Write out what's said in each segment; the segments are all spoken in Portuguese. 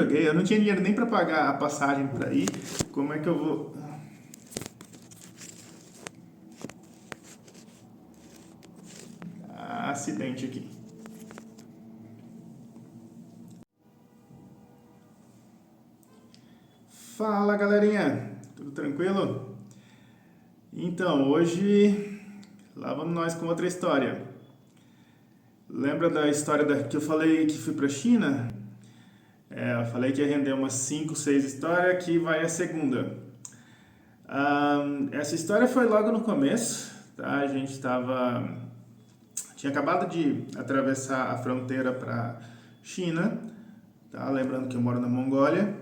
Eu não tinha dinheiro nem para pagar a passagem para ir. Como é que eu vou? Acidente aqui. Fala, galerinha. Tudo tranquilo? Então, hoje lá vamos nós com outra história. Lembra da história que eu falei que fui para a China? Eu falei que ia render umas 5, 6 histórias, aqui vai a segunda. Essa história foi logo no começo, tá? A gente tinha acabado de atravessar a fronteira para China, tá? Lembrando que eu moro na Mongólia.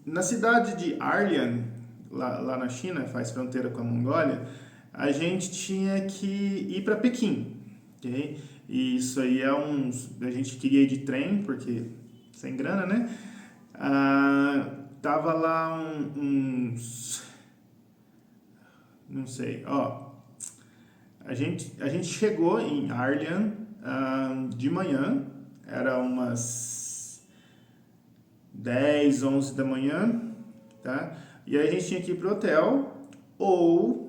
Na cidade de Arlian, lá na China, faz fronteira com a Mongólia, a gente tinha que ir para Pequim, ok? E isso aí a gente queria ir de trem, porque sem grana, né? Tava lá não sei, ó. A gente chegou em Arlian de manhã, era umas 10, 11 da manhã, tá? E aí a gente tinha que ir pro hotel ou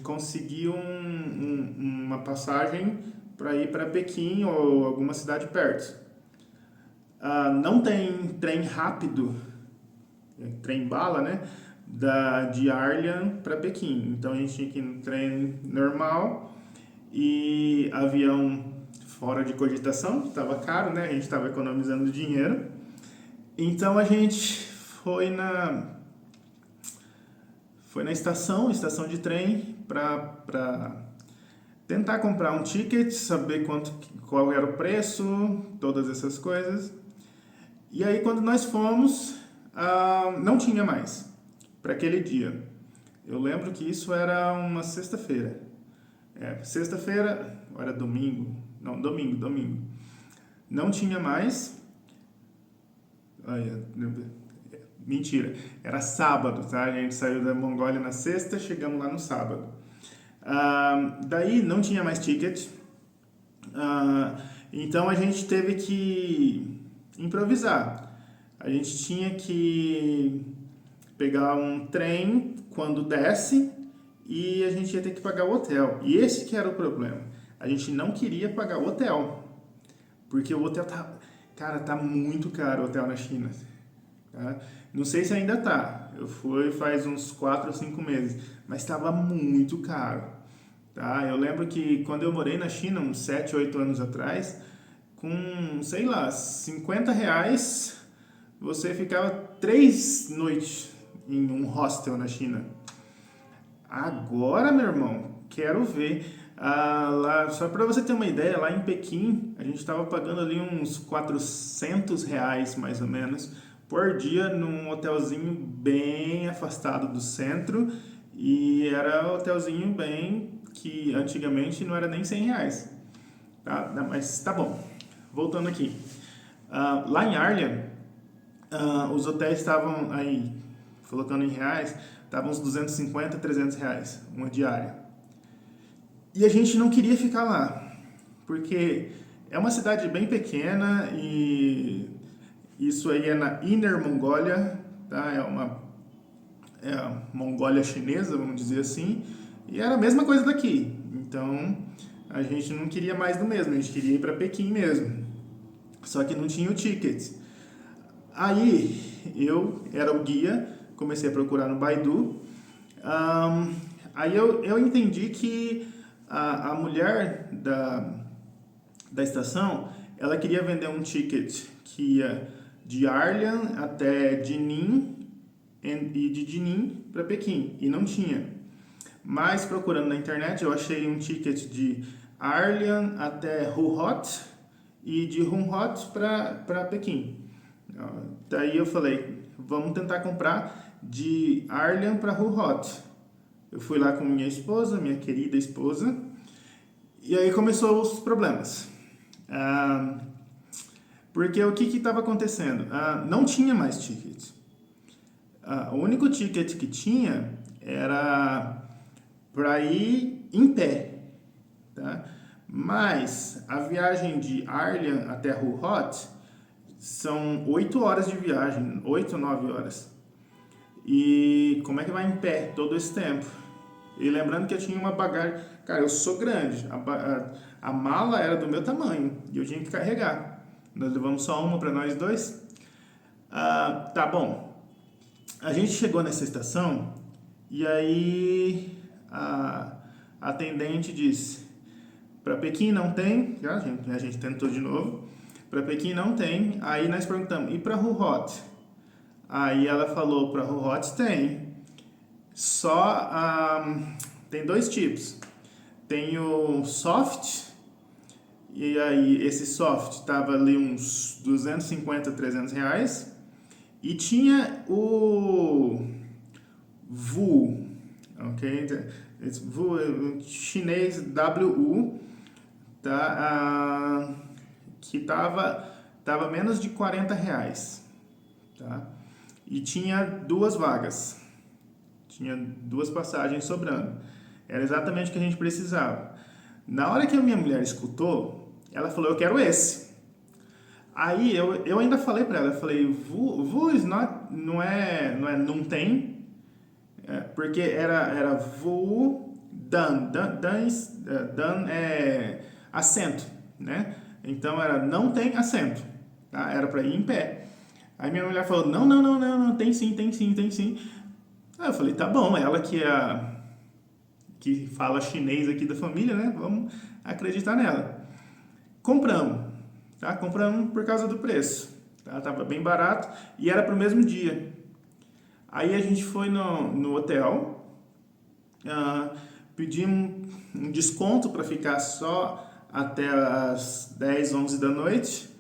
conseguir uma passagem para ir para Pequim ou alguma cidade perto. Não tem trem rápido, trem bala, né? De Arlian para Pequim. Então a gente tinha que ir no trem normal e avião fora de cogitação, estava caro, né? A gente estava economizando dinheiro. Então a gente foi na estação de trem para tentar comprar um ticket, saber qual era o preço, todas essas coisas. E aí quando nós fomos, não tinha mais para aquele dia. Eu lembro que isso era uma sexta-feira. Sexta-feira, ou era domingo? Não, domingo. Não tinha mais. Mentira, era sábado, tá? A gente saiu da Mongólia na sexta, chegamos lá no sábado. Daí não tinha mais ticket. Então a gente teve que improvisar. A gente tinha que pegar um trem quando desce e a gente ia ter que pagar o hotel. E esse que era o problema. A gente não queria pagar o hotel, porque o hotel tá muito caro o hotel na China. Tá? Não sei se ainda tá. Eu fui faz uns 4 ou 5 meses, mas estava muito caro. Tá? Eu lembro que quando eu morei na China, uns 7, 8 anos atrás, com, sei lá, R$ 50, você ficava 3 noites em um hostel na China. Agora, meu irmão, quero ver. Lá, só para você ter uma ideia, lá em Pequim, a gente estava pagando ali uns R$ 400, mais ou menos, por dia, num hotelzinho bem afastado do centro. E era um hotelzinho bem que antigamente não era nem R$ 100. Tá? Mas tá bom. Voltando aqui. Lá em Arlia, os hotéis estavam aí, colocando em reais, estavam uns R$ 250, R$ 300, uma diária. E a gente não queria ficar lá, porque é uma cidade bem pequena e isso aí é na Inner Mongólia, tá? É a Mongólia chinesa, vamos dizer assim, e era a mesma coisa daqui. Então a gente não queria mais do mesmo, a gente queria ir para Pequim mesmo. Só que não tinha o ticket. Aí eu era o guia, comecei a procurar no Baidu. Aí eu entendi que a mulher da estação, ela queria vender um ticket que ia de Arlian até Jining e de Jining para Pequim, e não tinha. Mas procurando na internet eu achei um ticket de Arlian até Huhhot e de Huhhot para Pequim. Daí eu falei, vamos tentar comprar de Arlian para Huhhot. Eu fui lá com minha esposa, minha querida esposa, e aí começou os problemas. Porque o que estava acontecendo? Não tinha mais ticket. O único ticket que tinha era para ir em pé, tá? Mas a viagem de Arlian até Huot são 8 horas de viagem, 8 ou 9 horas. E como é que vai em pé todo esse tempo? E lembrando que eu tinha uma bagagem... Cara, eu sou grande, a mala era do meu tamanho e eu tinha que carregar. Nós levamos só uma para nós dois. Tá bom. A gente chegou nessa estação e aí a atendente disse: para Pequim não tem, a gente tentou de novo. Para Pequim não tem. Aí nós perguntamos: e para Huot? Aí ela falou: para Huot tem. Só tem 2 tipos. Tem o soft, e aí esse soft tava ali uns 250, 300 reais. E tinha o VU, ok? Esse VU, chinês WU, tá? Que tava menos de 40 reais, tá? E tinha 2 vagas, tinha 2 passagens sobrando. Era exatamente o que a gente precisava. Na hora que a minha mulher escutou, ela falou: eu quero esse. Aí eu ainda falei pra ela, eu falei: Vu is not, não tem, porque era Vu Dan é assento, né? Então era não tem assento, tá? Era pra ir em pé. Aí minha mulher falou: não, tem sim. Aí eu falei: tá bom, ela que fala chinês aqui da família, né? Vamos acreditar nela. Compramos, tá? Compramos por causa do preço, tá? Tava bem barato e era pro mesmo dia. Aí a gente foi no hotel, pedimos um desconto para ficar só até as 10, 11 da noite.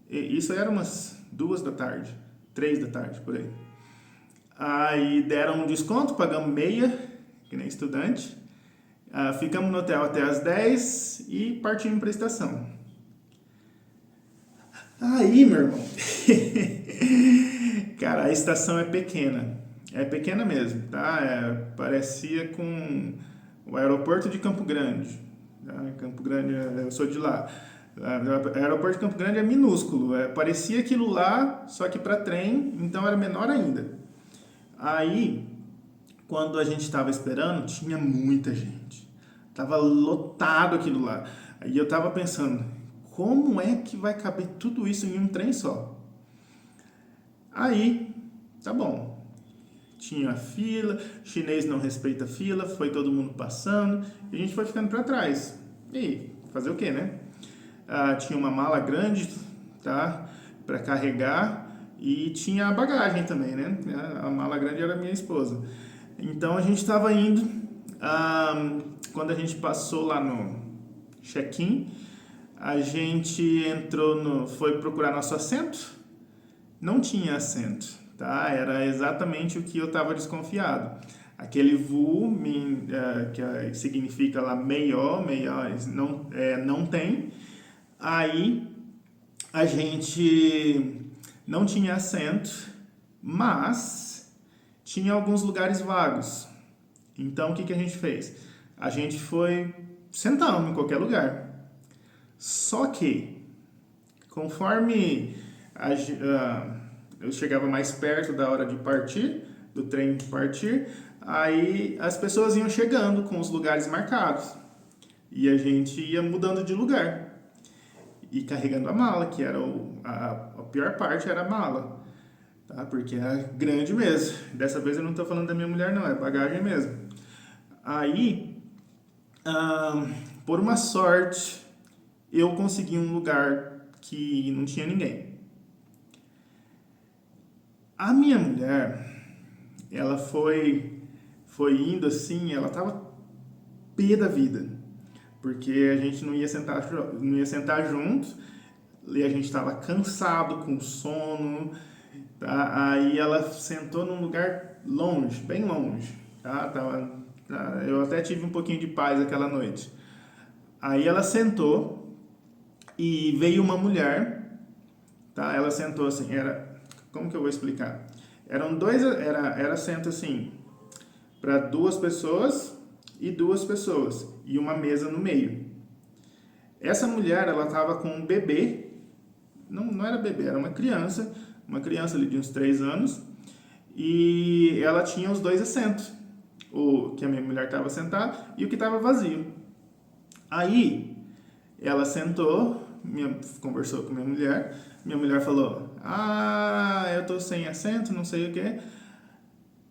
E isso era umas 2 da tarde, 3 da tarde, por aí. Aí deram um desconto, pagamos meia, que nem estudante. Ficamos no hotel até as 10 e partimos para a estação. Aí, meu irmão, cara, a estação é pequena mesmo, tá? Parecia com o aeroporto de Campo Grande, tá? Campo Grande, eu sou de lá. O aeroporto de Campo Grande é minúsculo, parecia aquilo lá, só que para trem, então era menor ainda. Aí, quando a gente estava esperando, tinha muita gente. Tava lotado aquilo lá. Aí eu tava pensando: como é que vai caber tudo isso em um trem só? Aí, tá bom. Tinha fila, chinês não respeita fila, foi todo mundo passando, e a gente foi ficando para trás. E fazer o quê, né? Tinha uma mala grande, tá? Para carregar, e tinha a bagagem também, né? A mala grande era minha esposa. Então a gente estava indo, quando a gente passou lá no check-in, a gente foi procurar nosso assento, não tinha assento, tá? Era exatamente o que eu estava desconfiado. Aquele VU, que significa lá meió, não tem. Aí a gente não tinha assento, mas tinha alguns lugares vagos. Então o que a gente fez? A gente foi sentando em qualquer lugar. Só que, conforme eu chegava mais perto da hora de partir, do trem partir, aí as pessoas iam chegando com os lugares marcados. E a gente ia mudando de lugar. E carregando a mala, que era a pior parte, era a mala. Tá? Porque era grande mesmo. Dessa vez eu não estou falando da minha mulher, não, é bagagem mesmo. Aí, por uma sorte, eu consegui um lugar que não tinha ninguém. A minha mulher, ela foi indo assim, ela tava pé da vida, porque a gente não ia sentar junto, e a gente tava cansado, com sono, tá? Aí ela sentou num lugar longe, bem longe, tá? Eu até tive um pouquinho de paz aquela noite. Aí ela sentou e veio uma mulher, tá? Ela sentou assim, como que eu vou explicar? Era assento assim, para 2 pessoas e 2 pessoas, e uma mesa no meio. Essa mulher, ela estava com um bebê, não era bebê, era uma criança ali de uns 3 anos, e ela tinha os 2 assentos, o que a minha mulher estava sentada e o que estava vazio. Aí, ela sentou, conversou com minha mulher falou, eu tô sem assento, não sei o que.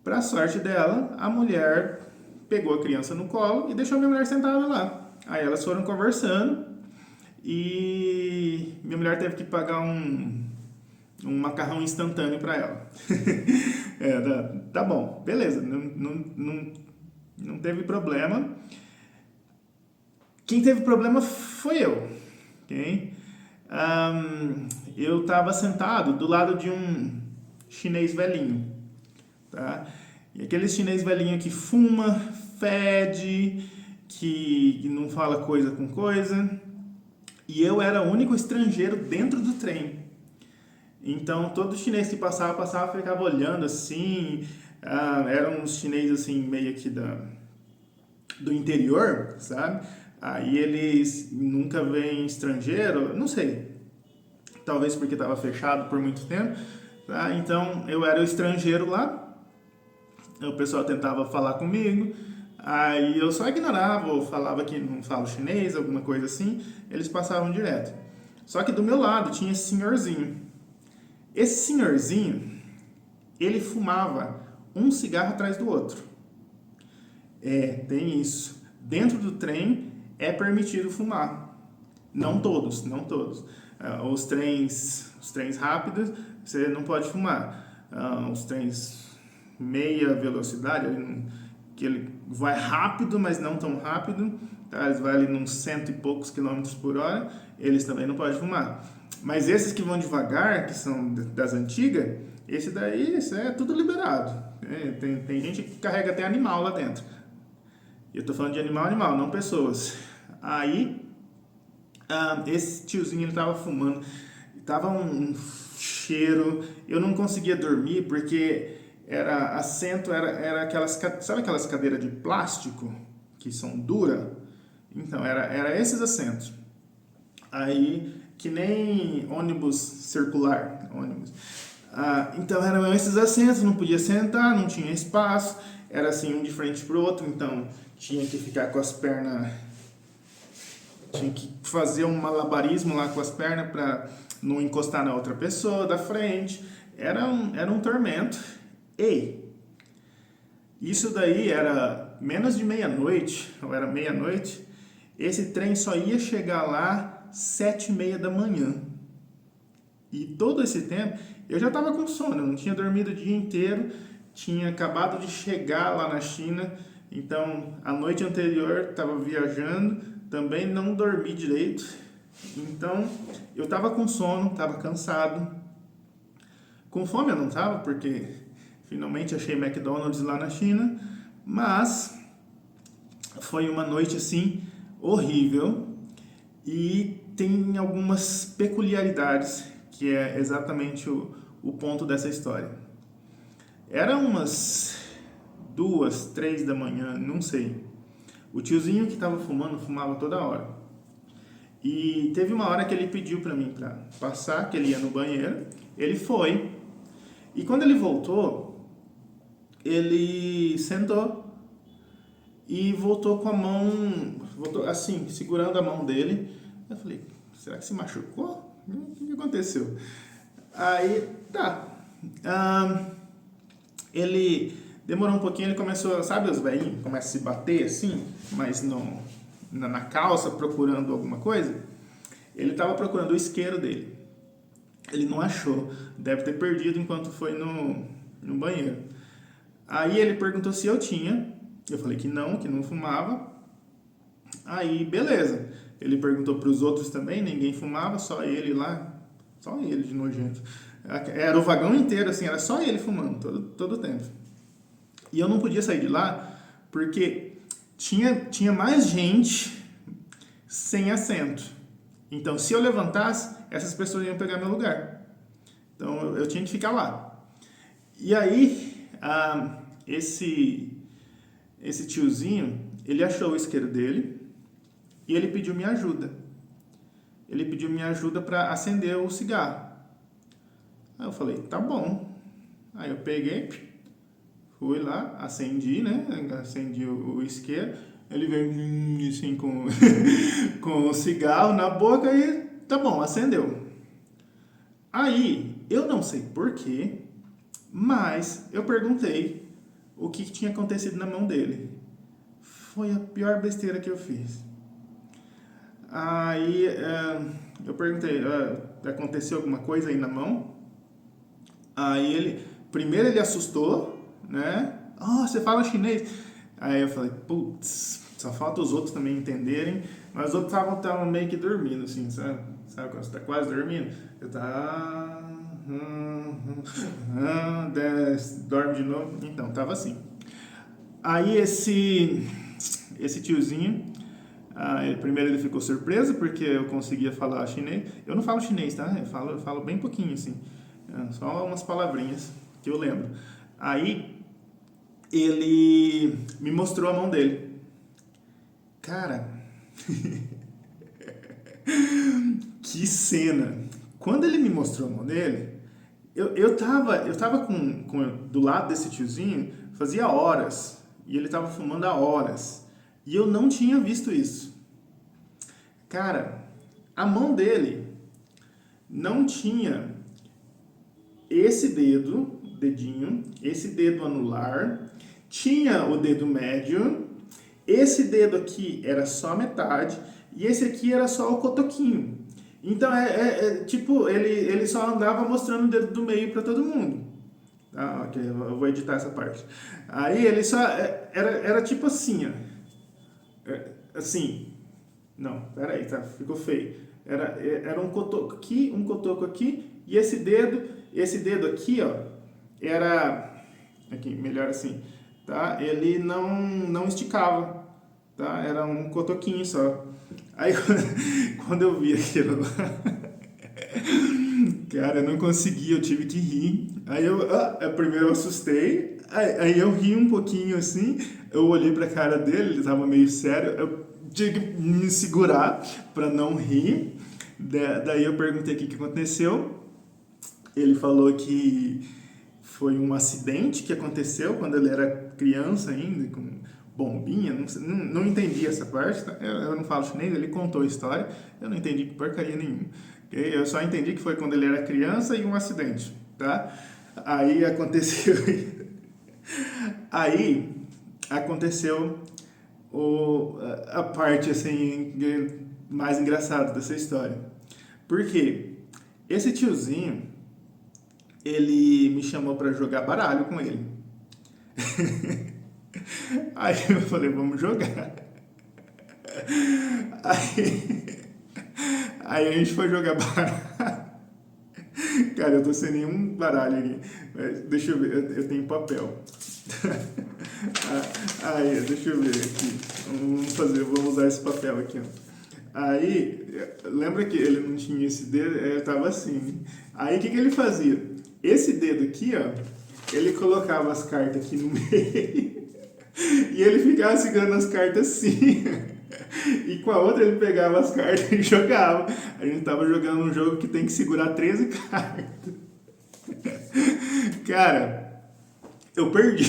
Pra sorte dela, a mulher pegou a criança no colo e deixou minha mulher sentada lá. Aí elas foram conversando e minha mulher teve que pagar um macarrão instantâneo para ela. Tá bom, beleza, não teve problema. Quem teve problema foi eu, ok? Eu estava sentado do lado de um chinês velhinho, tá? E aquele chinês velhinho que fuma, fede, que não fala coisa com coisa. E eu era o único estrangeiro dentro do trem. Então, todo chinês que passava, ficava olhando assim. Eram uns chineses assim, meio aqui do interior, sabe? Aí eles nunca veem estrangeiro, não sei. Talvez porque estava fechado por muito tempo. Tá? Então, eu era o estrangeiro lá. O pessoal tentava falar comigo. Aí eu só ignorava ou falava que não falo chinês, alguma coisa assim. Eles passavam direto. Só que do meu lado tinha esse senhorzinho. Esse senhorzinho, ele fumava um cigarro atrás do outro. Tem isso. Dentro do trem é permitido fumar. Não todos. Os trens rápidos, você não pode fumar. Os trens meia velocidade, que ele vai rápido, mas não tão rápido, tá? Eles vão ali nos 100 e poucos quilômetros por hora, eles também não podem fumar. Mas esses que vão devagar, que são das antigas, isso é tudo liberado. Tem gente que carrega até animal lá dentro. Eu tô falando de animal, não pessoas. Aí, esse tiozinho, ele tava fumando, tava um cheiro, eu não conseguia dormir porque era sabe aquelas cadeiras de plástico que são duras? Então, era esses assentos. Aí, que nem ônibus circular, então eram esses assentos, não podia sentar, não tinha espaço, era assim um de frente pro outro, então tinha que ficar com as pernas, tinha que fazer um malabarismo lá com as pernas para não encostar na outra pessoa da frente, era um tormento. Isso daí era menos de meia-noite, ou era meia-noite, esse trem só ia chegar lá 7h30 da manhã. E todo esse tempo eu já estava com sono, eu não tinha dormido o dia inteiro, tinha acabado de chegar lá na China, então a noite anterior estava viajando, também não dormi direito, então eu estava com sono, estava cansado, com fome eu não estava, porque finalmente achei McDonald's lá na China, mas foi uma noite assim horrível e tem algumas peculiaridades que é exatamente o ponto dessa história. Era umas 2, 3 da manhã, não sei. O tiozinho que estava fumando, fumava toda hora. E teve uma hora que ele pediu para mim para passar, que ele ia no banheiro. Ele foi. E quando ele voltou, ele sentou e voltou com a mão, voltou assim, segurando a mão dele. Eu falei, será que se machucou? O que aconteceu? Aí, tá. Ele demorou um pouquinho, ele começou, sabe os velhinhos? Começa a se bater assim, mas na calça, procurando alguma coisa. Ele estava procurando o isqueiro dele. Ele não achou. Deve ter perdido enquanto foi no banheiro. Aí ele perguntou se eu tinha. Eu falei que não fumava. Aí, beleza. Ele perguntou para os outros também, ninguém fumava, só ele lá. Só ele de nojento. Era o vagão inteiro, assim, era só ele fumando, todo o tempo. E eu não podia sair de lá, porque tinha mais gente sem assento. Então, se eu levantasse, essas pessoas iam pegar meu lugar. Então, eu tinha que ficar lá. E aí, esse tiozinho, ele achou o isqueiro dele e ele pediu minha ajuda. ele pediu minha ajuda para acender o cigarro. Aí eu falei, tá bom. Aí eu peguei, fui lá, acendi, né? Acendi o isqueiro. Ele veio assim com, com o cigarro na boca e tá bom, acendeu. Aí, eu não sei porquê, mas eu perguntei o que tinha acontecido na mão dele. Foi a pior besteira que eu fiz. Aí eu perguntei, aconteceu alguma coisa aí na mão? Aí primeiro ele assustou, né? Oh, você fala chinês? Aí eu falei, putz, só falta os outros também entenderem. Mas os outros estavam meio que dormindo, assim, sabe? Sabe quando você tá quase dormindo? Eu tava... dorme de novo. Então, tava assim. Aí esse tiozinho, primeiro ele ficou surpreso porque eu conseguia falar chinês. Eu não falo chinês, tá? Eu falo bem pouquinho, assim. Só umas palavrinhas que eu lembro. Aí ele me mostrou a mão dele. Cara, que cena! Quando ele me mostrou a mão dele, eu tava do lado desse tiozinho fazia horas. E ele tava fumando há horas. E eu não tinha visto isso. Cara, a mão dele não tinha esse dedinho, esse dedo anular, tinha o dedo médio, esse dedo aqui era só metade e esse aqui era só o cotoquinho. Então tipo, ele só andava mostrando o dedo do meio para todo mundo. Ah, ok, eu vou editar essa parte. Aí ele só era tipo assim, ó. Assim. Não, peraí, tá? Ficou feio. Era um cotoco aqui, e esse dedo aqui, ó, era aqui, melhor assim, tá? Ele não esticava, tá? Era um cotoquinho só. Aí quando eu vi aquilo lá, cara, eu não consegui, eu tive que rir. Aí primeiro eu assustei, aí eu ri um pouquinho assim, eu olhei pra cara dele, ele tava meio sério, eu tive que me segurar pra não rir. Daí eu perguntei o que aconteceu. Ele falou que foi um acidente que aconteceu quando ele era criança ainda, com bombinha, não entendi essa parte, tá? Eu não falo chinês, ele contou a história, eu não entendi porcaria nenhuma. Okay? Eu só entendi que foi quando ele era criança e um acidente, tá? Aí aconteceu... Aí aconteceu a parte assim mais engraçada dessa história. Porque esse tiozinho, ele me chamou para jogar baralho com ele. Aí eu falei, vamos jogar. Aí a gente foi jogar baralho. Cara, eu tô sem nenhum baralho aqui. Deixa eu ver, eu tenho papel. Aí, deixa eu ver aqui. Vamos usar esse papel aqui, ó. Aí, lembra que ele não tinha esse dedo? Ele tava assim. Aí, o que ele fazia? Esse dedo aqui, ó, ele colocava as cartas aqui no meio e ele ficava segurando as cartas assim. E com a outra ele pegava as cartas e jogava. A gente tava jogando um jogo que tem que segurar 13 cartas. Cara, eu perdi.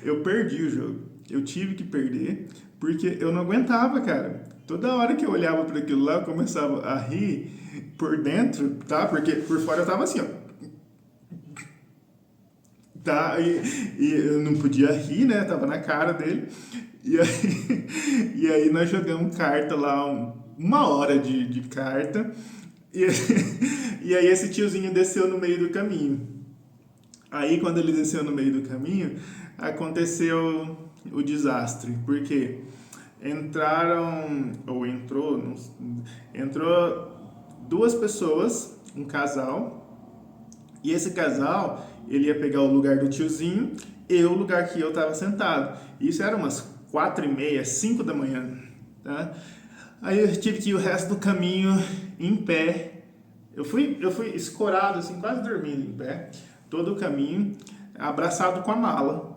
Eu perdi o jogo. Eu tive que perder porque eu não aguentava, cara. Toda hora que eu olhava para aquilo lá, eu começava a rir por dentro, tá? Porque por fora eu tava assim, ó. Tá? E eu não podia rir, né? Tava na cara dele. E aí nós jogamos carta lá, uma hora de carta. E aí esse tiozinho desceu no meio do caminho. Aí quando ele desceu no meio do caminho, aconteceu o desastre. Porque entrou duas pessoas, um casal. E esse casal, ele ia pegar o lugar do tiozinho e o lugar que eu estava sentado. Isso era umas 4h30, 5 da manhã, tá? Aí eu tive que ir o resto do caminho em pé. Eu fui escorado, assim, quase dormindo em pé, todo o caminho, abraçado com a mala.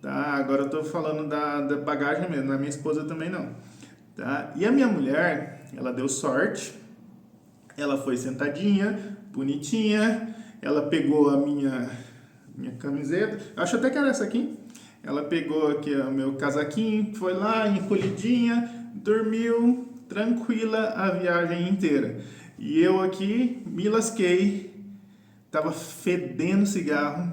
Tá? Agora eu tô falando da bagagem mesmo, da minha esposa também não. Tá? E a minha mulher, ela deu sorte, ela foi sentadinha, bonitinha, ela pegou a minha camiseta, acho até que era essa aqui, ela pegou aqui o meu casaquinho, foi lá, encolhidinha, dormiu, tranquila a viagem inteira. E eu aqui me lasquei, tava fedendo cigarro.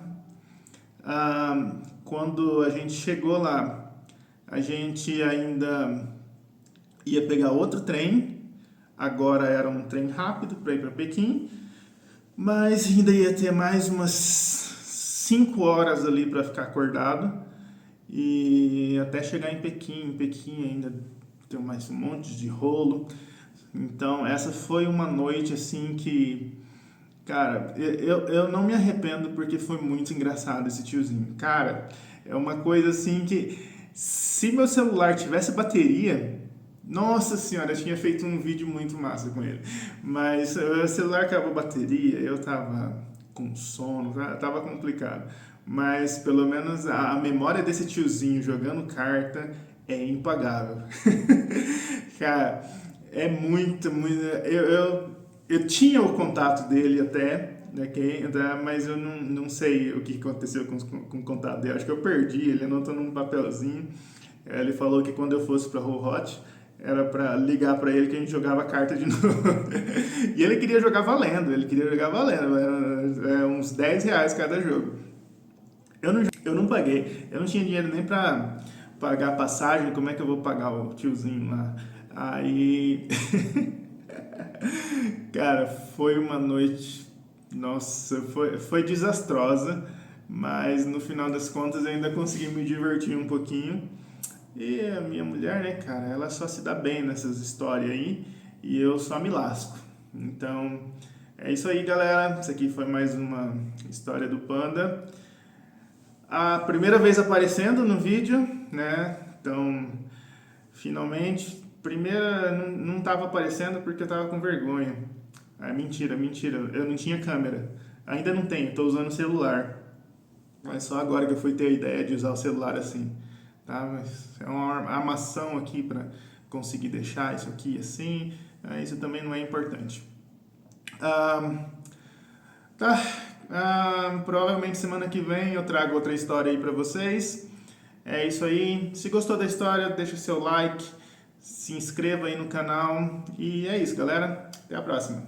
Quando a gente chegou lá, a gente ainda ia pegar outro trem, agora era um trem rápido para ir para Pequim, mas ainda ia ter mais umas 5 horas ali para ficar acordado e até chegar em Pequim ainda tem mais um monte de rolo. Então essa foi uma noite assim que, cara, eu não me arrependo porque foi muito engraçado esse tiozinho. Cara, é uma coisa assim que se meu celular tivesse bateria, nossa senhora, eu tinha feito um vídeo muito massa com ele. Mas o celular acabou a bateria, eu tava com sono, tava complicado. Mas pelo menos a memória desse tiozinho jogando carta é impagável. Cara, é muito. Eu tinha o contato dele até, okay, mas eu não sei o que aconteceu com o contato dele. Acho que eu perdi, ele anotou num papelzinho. Ele falou que quando eu fosse pra Rohot, era pra ligar pra ele que a gente jogava carta de novo. E ele queria jogar valendo, uns R$10 cada jogo. Eu não paguei, eu não tinha dinheiro nem pra pagar a passagem, como é que eu vou pagar o tiozinho lá? Aí, cara, foi uma noite, nossa, foi desastrosa, mas no final das contas eu ainda consegui me divertir um pouquinho. E a minha mulher, né, cara, ela só se dá bem nessas histórias aí e eu só me lasco. Então, é isso aí, galera. Isso aqui foi mais uma história do Panda. A primeira vez aparecendo no vídeo, né? Então, finalmente, primeira não estava aparecendo porque eu estava com vergonha. Ah, mentira, eu não tinha câmera. Ainda não tenho, estou usando o celular. Mas só agora que eu fui ter a ideia de usar o celular assim. Tá? Mas é uma armação aqui para conseguir deixar isso aqui assim. Isso também não é importante. Tá. Provavelmente semana que vem eu trago outra história aí pra vocês. É isso aí. Se gostou da história, deixa o seu like, se inscreva aí no canal. E é isso, galera. Até a próxima.